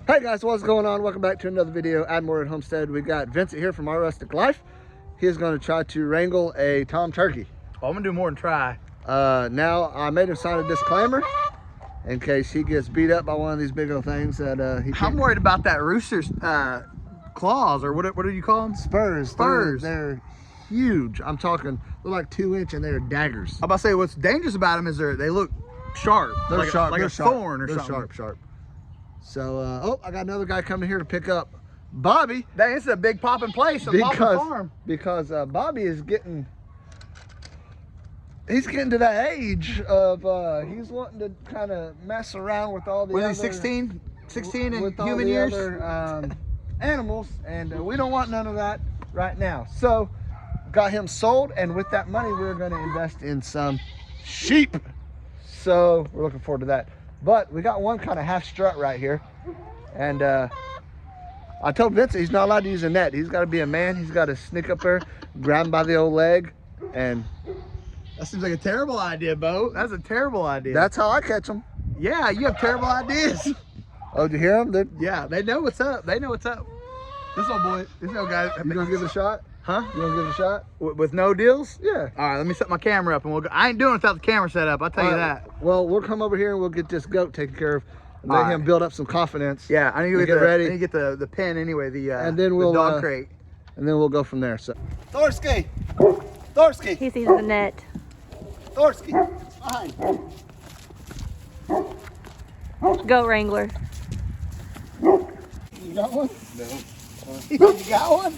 Hey guys, what's going on? Welcome back to another video. Admore at Homestead. We got Vincent here from our Rustic Life. He is going to try to wrangle a tom turkey. Oh, I'm gonna do more than try. Now I made him sign a disclaimer in case he gets beat up by one of these big old things that he can't. I'm worried about that rooster's claws, or what do you call them? Spurs. Spurs. They're huge. I'm talking, they're like 2-inch and they're daggers. I'm about to say what's dangerous about them is they look sharp. They're like sharp. Like they're a sharp. thorn or they're something. Sharp. So, oh, I got another guy coming here to pick up Bobby. That is a big popping place, a popping farm. Because Bobby is getting, he's getting to that age of, he's wanting to kind of mess around with all the Was other, he 16 in with human all the years? other, animals, and we don't want none of that right now. So, got him sold, and with that money, we're going to invest in some sheep. So, we're looking forward to that. But we got one kind of half strut right here, and I told Vincent he's not allowed to use a net. He's got to be a man. He's got to sneak up there, grab him by the old leg, and That seems like a terrible idea, Bo. That's a terrible idea. that's how I catch them. Yeah, you have terrible ideas. Oh, did you hear them? Yeah, they know what's up. They know what's up. This old boy, this old guy. You gonna give it a shot? Huh? You gonna give it a shot? With no deals? Yeah. All right, let me set my camera up and we'll go. I ain't doing it without the camera set up, I'll tell you that. Well, we'll come over here and we'll get this goat taken care of, and let All him right. build up some confidence. Yeah, I need to get ready. I need to get the pen anyway, and then we'll the dog crate. and then we'll go from there. So, Thorsky! He sees the net. Thorsky! Fine. Goat wrangler. you got one? No. You got one?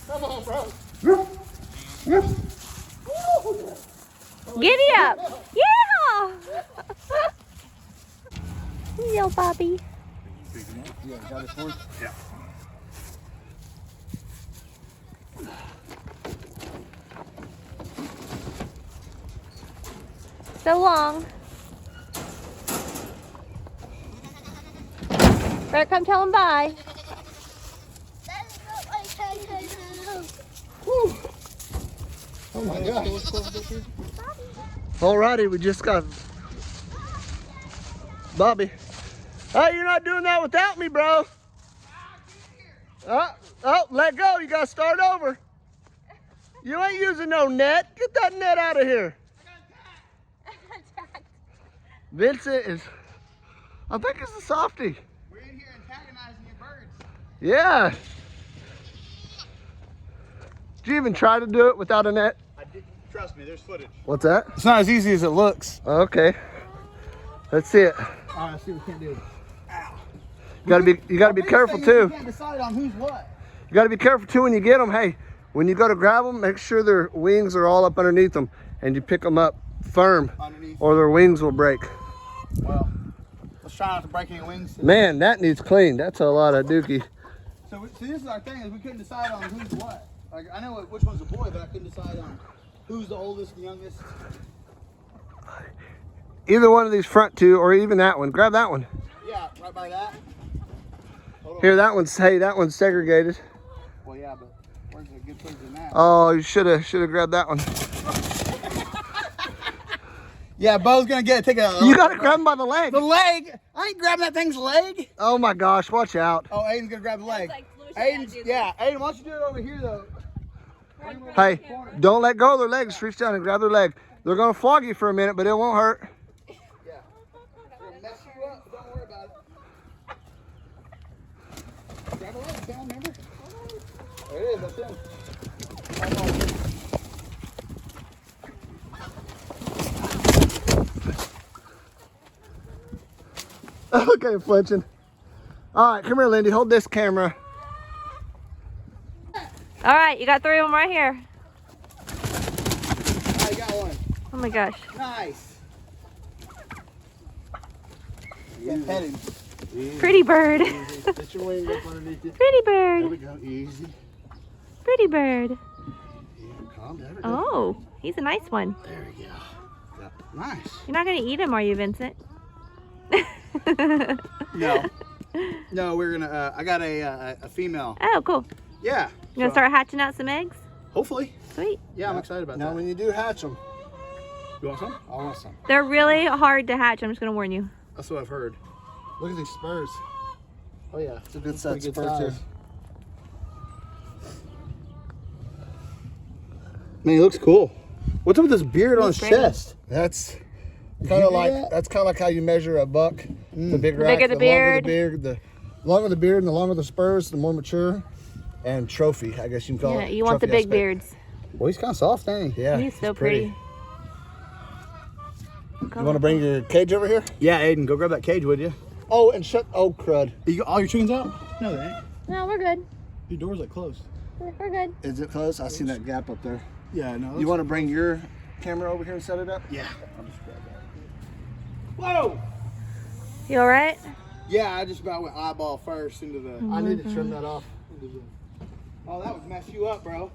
Come on, bro. Giddy up! Yeah! Yo, Bobby. Yeah, got it for you? Yeah. So long. Better come tell him bye. Woo. Oh my gosh. Alrighty, we just got Bobby. Hey, you're not doing that without me, bro. Oh, let go. You gotta start over. You ain't using no net. Get that net out of here. Vincent is, I think it's a softie. We're in here antagonizing your birds. Yeah. Did you even try to do it without a net? I didn't. Trust me, there's footage. What's that? It's not as easy as it looks. Okay. Let's see it. All right, let's see what we can do. Ow. You gotta be careful too. You can't decide on who's what. You gotta be careful too when you get them. Hey, when you go to grab them, make sure their wings are all up underneath them, and you pick them up firm, Underneath. or their wings will break. Well, let's try not to break any wings today. Man, that needs clean. That's a lot of dookie. So this is our thing, is we couldn't decide on who's what. Like, I know which one's a boy, but I couldn't decide on who's the oldest and youngest. Either one of these front two, or even that one. Grab that one. Yeah, right by that. Here, that one's segregated. Well, yeah, but where's the good place in that? Oh, you should have grabbed that one. Yeah, Bo's gonna take a. You gotta grab him by the leg. The leg. I ain't grabbing that thing's leg. Oh my gosh, watch out. Oh, Aiden's gonna grab the leg. Aiden's, yeah, Aiden, why don't you do it over here though? Hey, don't let go of their legs. Reach down and grab their leg. They're gonna flog you for a minute, but it won't hurt. Yeah. They're gonna mess you up, but don't worry about it. Grab a leg, Sam, remember? There it is, that's him. Look at him flinching. All right, come here, Lindy. Hold this camera. All right, you got 3 of them right here. I got one. Oh my gosh. Nice. Yeah, pet him. Pretty bird. Get your wing up underneath it. Pretty There we bird. go. Easy. Pretty bird. Yeah, calm down. Oh, he's a nice one. There we go. Yeah. Nice. You're not gonna eat him, are you, Vincent? No. No, we're gonna. I got a female. Oh, cool. Yeah. You gonna start hatching out some eggs? Hopefully. Sweet. Yeah, I'm excited about Now, that. when you do hatch them, You want some? I want some. They're really hard to hatch. I'm just gonna warn you. That's what I've heard. Look at these spurs. Oh yeah, It's a good That's set pretty of good spurs size. too. Man, he looks cool. What's up with this beard on his He's pretty. chest? That's Did kind you of do like that? that's kind of like how you measure a buck. The bigger, The bigger the beard. the longer the beard, and the longer the spurs, the more mature. And trophy, I guess you can call Yeah, it. you want the trophy big aspect. beards. Well, he's kind of soft, ain't he? Yeah, He's so it's pretty. You want to bring your cage over here? Yeah, Aiden, go grab that cage, would you? Oh, and shut. Oh, crud. You got all your chickens out? No, they ain't. No, we're good. Your door's like closed. We're good. Is it close? I see that gap up there. Yeah, no. You want to bring your camera over here and set it up? Yeah. I'll just grab that. Whoa! You all right? Yeah, I just about went eyeball first into the. I need to trim that off. Oh, that would mess you up, bro.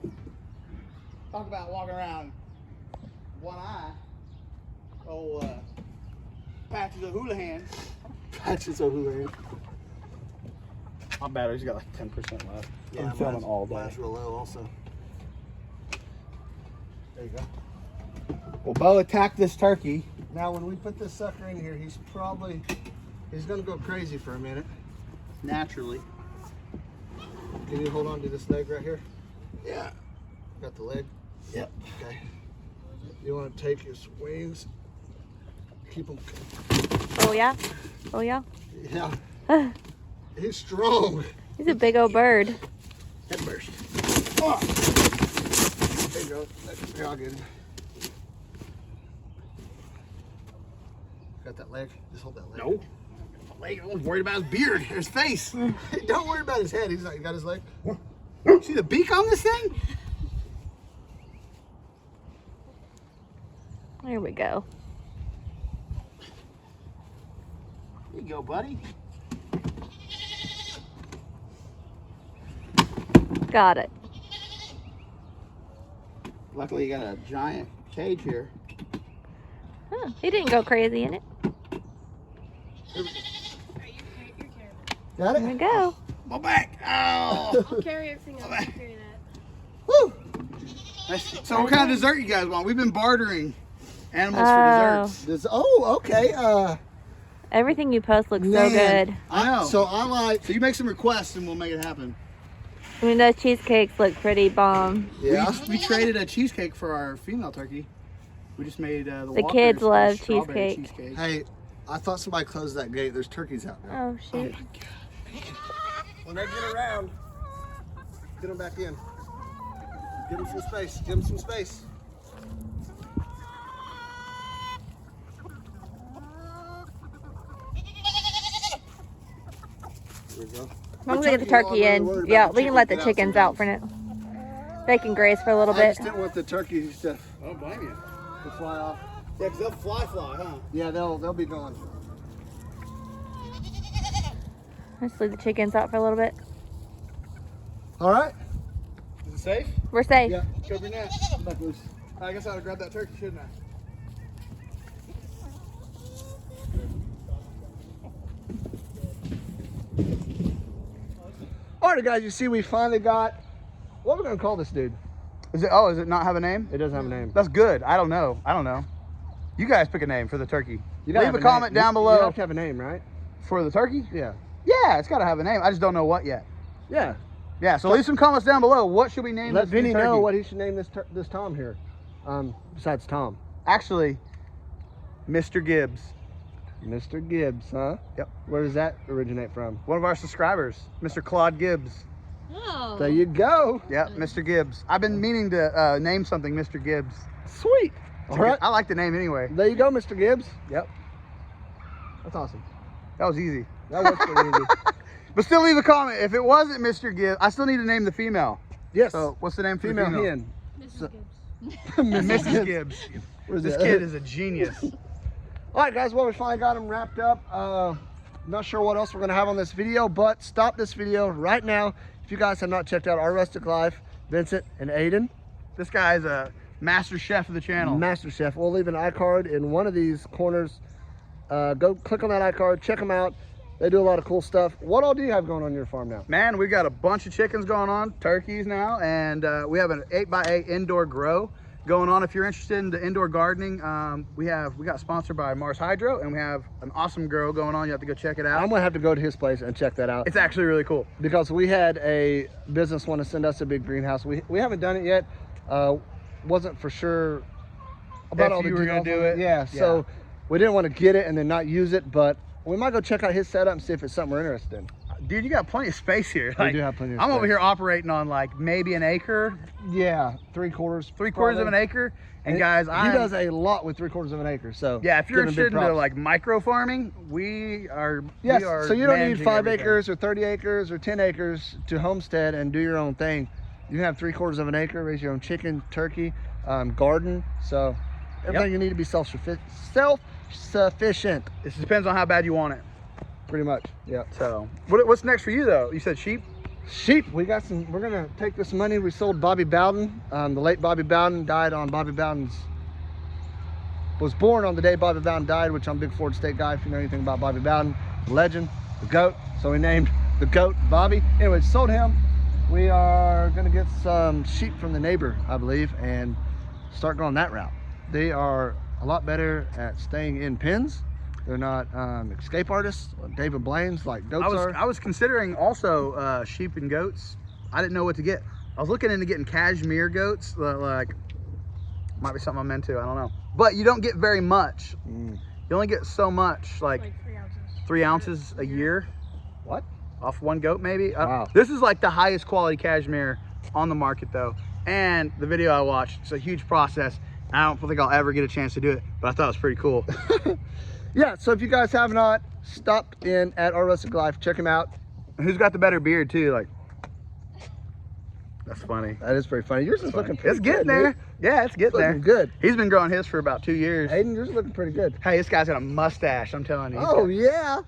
Talk about walking around one eye. Oh, patches of Houlihan. Patches over there. My battery's got like 10% left. Yeah, I'm filming all day. Mine's real low also. There you go. Well, Bo attacked this turkey. Now, when we put this sucker in here, he's gonna go crazy for a minute. Naturally. Can you hold on to this leg right here? Yeah. Got the leg? Yep. Okay. You want to take his wings, keep him. Oh yeah? Oh yeah? Yeah. He's strong. He's a big old bird. Head burst. Oh. There you go. Here, I'll get him. Got that leg? Just hold that leg. No. I was worried about his beard, his face. Don't worry about his head. He's like, got his leg. See the beak on this thing? There we go. There you go, buddy. Got it. Luckily, you got a giant cage here. Huh, he didn't go crazy in it. Got There we it? go. My back. Oh. I'll carry everything else. I'll carry that. Woo. So what kind of dessert you guys want? We've been bartering animals Oh. for desserts. Okay. Everything you post looks so Man. good. I know. So I like. So you make some requests and we'll make it happen. I mean, those cheesecakes look pretty bomb. Yeah. We traded a cheesecake for our female turkey. We just made the The Walker's kids love strawberry cheesecake. Hey, I thought somebody closed that gate. There's turkeys out now. Oh shoot. When they get around, get them back in. Give them some space. Give them some space. There we go. I'm gonna get the turkey in. Yeah, we can let the chickens out for now. They can graze for a little I bit. just didn't want the turkeys to I don't blame you. fly off. Yeah, because they'll fly, huh? Yeah, they'll be gone. Let's leave the chickens out for a little bit. All right. Is it safe? We're safe. Yeah. Cover your net. Back loose. I guess I ought to grab that turkey, shouldn't I? All right, guys. You see, we finally got. What are we gonna call this dude? Is it not have a name? It doesn't have a name. That's good. I don't know. You guys pick a name for the turkey. You gotta Leave have a comment name. down You below have to have a name, right? for the turkey. Yeah. Yeah, it's got to have a name. I just don't know what yet. Yeah. Yeah, so leave some comments down below. What should we name Let this new Vinny turkey? know what he should name this Tom here. Besides Tom. Actually, Mr. Gibbs. Mr. Gibbs, huh? Yep. Where does that originate from? One of our subscribers, Mr. Claude Gibbs. Oh. There you go. Yep, Mr. Gibbs. I've been meaning to name something Mr. Gibbs. Sweet. All right. I like the name anyway. There you go, Mr. Gibbs. Yep, That's awesome. that was easy. That was pretty easy. But still leave a comment. If it wasn't Mr. Gibbs, I still need to name the female. Yes. So what's the name for Female the female? hen. Mrs. Gibbs. Mrs. Gibbs. Where's This that? kid is a genius. All right, guys. Well, we finally got him wrapped up. Not sure what else we're gonna have on this video, but stop this video right now if you guys have not checked out our Rustic Life, Vincent and Aiden, This guy's a master chef of the channel. Master Chef. We'll leave an iCard in one of these corners. Go click on that iCard. Check them out. They do a lot of cool stuff. What all do you have going on your farm now? Man, we got a bunch of chickens going on, turkeys now, and we have an 8x8 indoor grow going on. If you're interested in the indoor gardening, we got sponsored by Mars Hydro, and we have an awesome grow going on. You have to go check it out. I'm gonna have to go to his place and check that out. It's actually really cool because we had a business want to send us a big greenhouse. We haven't done it yet. Wasn't for sure about if all the you were gonna details do on it. Yeah, so we didn't want to get it and then not use it, but we might go check out his setup and see if it's something we're interested in. Dude, you got plenty of space here. We do have plenty of I'm space. over here operating on like maybe an acre. Yeah, 3/4. 3/4 of an acre. And guys, he does a lot with 3/4 of an acre. So yeah, if you're give him big interested in props. like micro farming, we are. Yes, we are so you don't need managing 5 everything. acres or 30 acres or 10 acres to homestead and do your own thing. You can have 3/4 of an acre, raise your own chicken, turkey, garden. So everything you need to be self-sufficient. It depends on how bad you want it. Pretty much, yeah. So what's next for you though? You said sheep? Sheep. We're gonna take this money. We sold Bobby Bowden. The late Bobby Bowden was born on the day Bobby Bowden died, which I'm a big Ford State guy. If you know anything about Bobby Bowden, legend, the GOAT. So we named the GOAT Bobby. Anyway, sold him. We are gonna get some sheep from the neighbor, I believe, and start going that route. They are a lot better at staying in pens. They're not escape artists, David Blaine's like goats are. I was considering also sheep and goats. I didn't know what to get. I was looking into getting cashmere goats, like might be something I'm into, I don't know. But you don't get very much. You only get so much, like 3 ounces. 3 ounces a year. What? Off one goat maybe. Wow. This is like the highest quality cashmere on the market though. And the video I watched, it's a huge process. I don't think I'll ever get a chance to do it, but I thought it was pretty cool. Yeah, so if you guys have not stopped in at our Rustic Life, check him out. Who's got the better beard too? Like, that's funny. That is pretty funny. Yours is looking pretty It's getting good, there. dude. Yeah, it's getting there. Looking good. He's been growing his for about 2 years. Hayden, yours is looking pretty good. Hey, this guy's got a mustache, I'm telling you. Oh, yeah.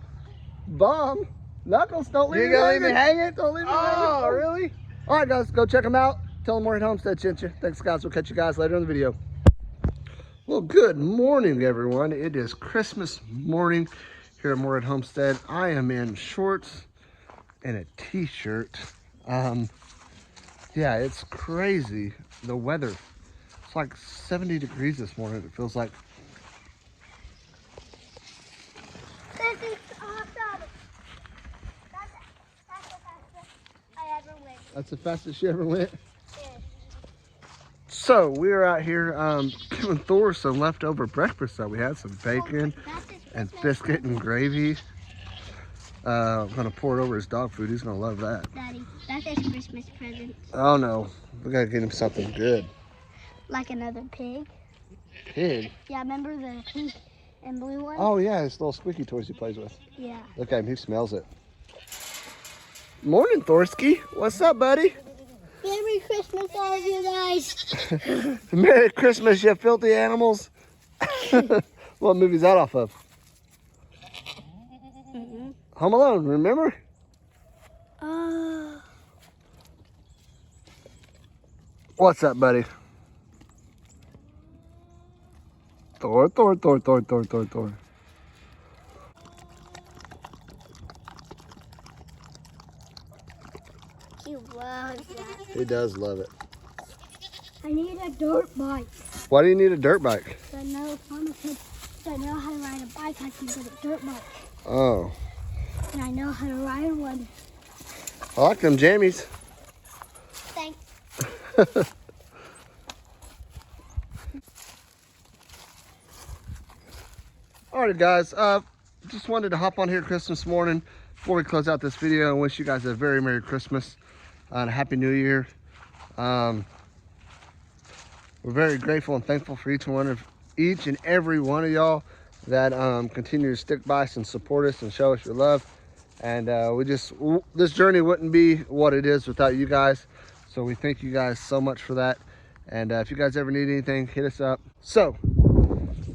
Bomb. Knuckles, don't leave You me gonna leave me hanging. hanging? Don't leave me Oh, hanging. really? All right, guys, go check them out. Tell them we're at Homestead sent you. Thanks, guys. We'll catch you guys later in the video. Well, good morning, everyone. It is Christmas morning here at More at Homestead. I am in shorts and a t-shirt. Yeah, it's crazy, the weather. It's like 70 degrees this morning, it feels like. This is awesome. That's the fastest I ever went. That's the fastest you ever went? Yeah. So, we are out here giving Thor some leftover breakfast that we had. Some bacon and biscuit and gravy. I'm gonna pour it over his dog food. He's gonna love that. Daddy, that's his Christmas present. Oh no, we gotta get him something good. Like another pig. Pig? Yeah, remember the pink and blue one? Oh yeah, his little squeaky toys he plays with. Yeah. Look at him, he smells it. Morning, Thorsky. What's up, buddy? Merry Christmas, all of you guys. Merry Christmas, you filthy animals. What movie's that off of? Home Alone, remember? What's up, buddy? Thor. He loves that. He does love it. I need a dirt bike. Why do you need a dirt bike? So I know Mama said, so I know how to ride a bike, I can get a dirt bike. Oh, And I know how to ride one. I like them jammies. Thanks. Alright guys, just wanted to hop on here Christmas morning before we close out this video and wish you guys a very Merry Christmas and a Happy New Year. We're very grateful and thankful for each and every one of y'all that continue to stick by us and support us and show us your love. And this journey wouldn't be what it is without you guys. So we thank you guys so much for that. And if you guys ever need anything, hit us up. So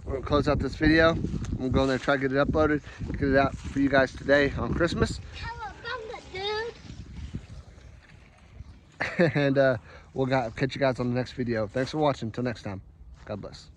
we're gonna close out this video. I'm gonna go in there and try to get it uploaded, get it out for you guys today on Christmas. And we'll catch you guys on the next video. Thanks for watching. Until next time, God bless.